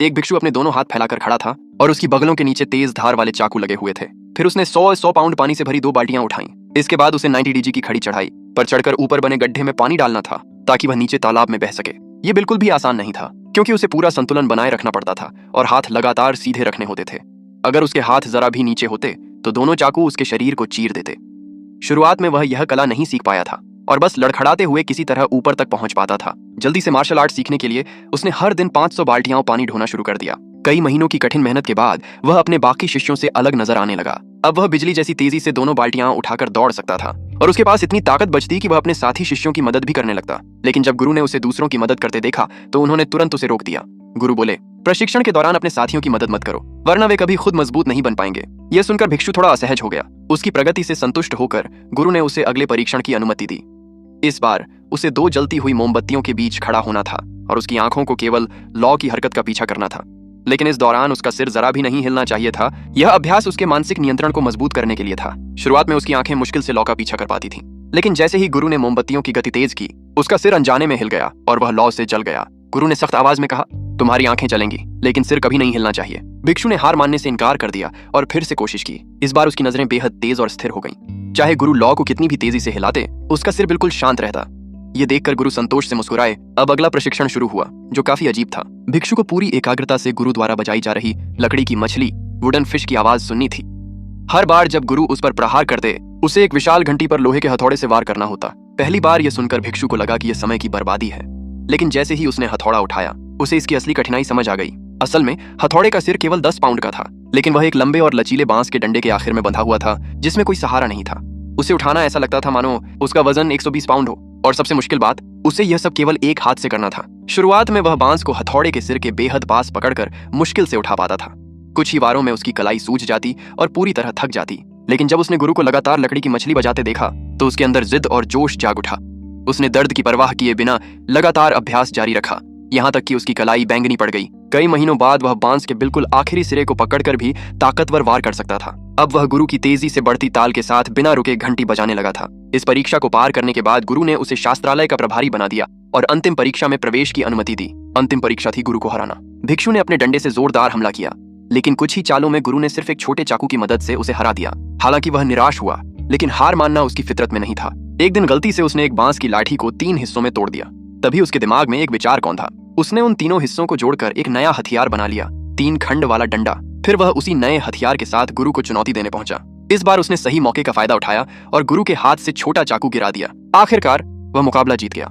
एक भिक्षु अपने दोनों हाथ फैलाकर खड़ा था और उसकी बगलों के नीचे तेज धार वाले चाकू लगे हुए थे। फिर उसने 100 पाउंड पानी से भरी 2 बाल्टियां उठाई। इसके बाद उसे 90 डीजी की खड़ी चढ़ाई पर चढ़कर ऊपर बने गड्ढे में पानी डालना था ताकि वह नीचे तालाब में बह सके। ये बिल्कुल भी आसान नहीं था क्योंकि उसे पूरा संतुलन बनाए रखना पड़ता था और हाथ लगातार सीधे रखने होते थे। अगर उसके हाथ जरा भी नीचे होते तो दोनों चाकू उसके शरीर को चीर देते। शुरुआत में वह यह कला नहीं सीख पाया था और बस लड़खड़ाते हुए किसी तरह ऊपर तक पहुंच पाता था। जल्दी से मार्शल आर्ट सीखने के लिए उसने हर दिन 500 बाल्टियां पानी ढोना शुरू कर दिया। कई महीनों की कठिन मेहनत के बाद वह अपने बाकी शिष्यों से अलग नजर आने लगा। अब वह बिजली जैसी तेजी से दोनों बाल्टियां उठाकर दौड़ सकता था और उसके पास इतनी ताकत बचती कि वह अपने साथी शिष्यों की मदद भी करने लगता। लेकिन जब गुरु ने उसे दूसरों की मदद करते देखा तो उन्होंने तुरंत उसे रोक दिया। गुरु बोले, प्रशिक्षण के दौरान अपने साथियों की मदद मत करो वरना वे कभी खुद मजबूत नहीं बन पाएंगे। यह सुनकर भिक्षु थोड़ा असहज हो गया। उसकी प्रगति से संतुष्ट होकर गुरु ने उसे अगले परीक्षण की अनुमति दी। इस बार उसे 2 जलती हुई मोमबत्तियों के बीच खड़ा होना था और उसकी आंखों को केवल लौ की हरकत का पीछा करना था। लेकिन इस दौरान उसका सिर जरा भी नहीं हिलना चाहिए था। यह अभ्यास उसके मानसिक नियंत्रण को मजबूत करने के लिए था। शुरुआत में उसकी आंखें मुश्किल से लौ का पीछा कर पाती थीं, लेकिन जैसे ही गुरु ने मोमबत्तियों की गति तेज की उसका सिर अनजाने में हिल गया और वह लौ से जल गया। गुरु ने सख्त आवाज में कहा, तुम्हारी आंखें चलेंगी लेकिन सिर कभी नहीं हिलना चाहिए। भिक्षु ने हार मानने से इनकार कर दिया और फिर से कोशिश की। इस बार उसकी नजरें बेहद तेज और स्थिर हो गईं। चाहे गुरु लौ को कितनी भी तेजी से हिलाते उसका सिर बिल्कुल शांत रहता। ये देखकर गुरु संतोष से मुस्कुराए। अब अगला प्रशिक्षण शुरू हुआ जो काफी अजीब था। भिक्षु को पूरी एकाग्रता से गुरु द्वारा बजाई जा रही लकड़ी की मछली वुडन फिश की आवाज सुननी थी। हर बार जब गुरु उस पर प्रहार करते उसे एक विशाल घंटी पर लोहे के हथौड़े से वार करना होता। पहली बार यह सुनकर भिक्षु को लगा कि यह समय की बर्बादी है, लेकिन जैसे ही उसने हथौड़ा उठाया उसे इसकी असली कठिनाई समझ आ गई। असल में हथौड़े का सिर केवल 10 पाउंड का था, लेकिन वह एक लंबे और लचीले बांस के डंडे के आखिर में बंधा हुआ था जिसमें कोई सहारा नहीं था। उसे उठाना ऐसा लगता था मानो उसका वजन 120 पाउंड हो। और सबसे मुश्किल बात, उसे यह सब केवल एक हाथ से करना था। शुरुआत में वह बांस को हथौड़े के सिर के बेहद पास पकड़कर मुश्किल से उठा पाता था। कुछ ही वारों में उसकी कलाई सूज जाती और पूरी तरह थक जाती। लेकिन जब उसने गुरु को लगातार लकड़ी की मछली बजाते देखा तो उसके अंदर जिद और जोश जाग उठा। उसने दर्द की परवाह किए बिना लगातार अभ्यास जारी रखा, यहाँ तक कि उसकी कलाई बैंगनी पड़ गई। कई महीनों बाद वह बांस के बिल्कुल आखिरी सिरे को पकड़कर भी ताकतवर वार कर सकता था। अब वह गुरु की तेजी से बढ़ती ताल के साथ बिना रुके घंटी बजाने लगा था। इस परीक्षा को पार करने के बाद गुरु ने उसे शास्त्रालय का प्रभारी बना दिया और अंतिम परीक्षा में प्रवेश की अनुमति दी। अंतिम परीक्षा थी गुरु को हराना। भिक्षु ने अपने डंडे से जोरदार हमला किया, लेकिन कुछ ही चालों में गुरु ने सिर्फ एक छोटे चाकू की मदद से उसे हरा दिया। हालांकि वह निराश हुआ, लेकिन हार मानना उसकी फितरत में नहीं था। एक दिन गलती से उसने एक बांस की लाठी को 3 हिस्सों में तोड़ दिया। तभी उसके दिमाग में एक विचार कौंधा। उसने उन तीनों हिस्सों को जोड़कर एक नया हथियार बना लिया, 3 खंड वाला डंडा। फिर वह उसी नए हथियार के साथ गुरु को चुनौती देने पहुंचा। इस बार उसने सही मौके का फायदा उठाया और गुरु के हाथ से छोटा चाकू गिरा दिया। आखिरकार वह मुकाबला जीत गया।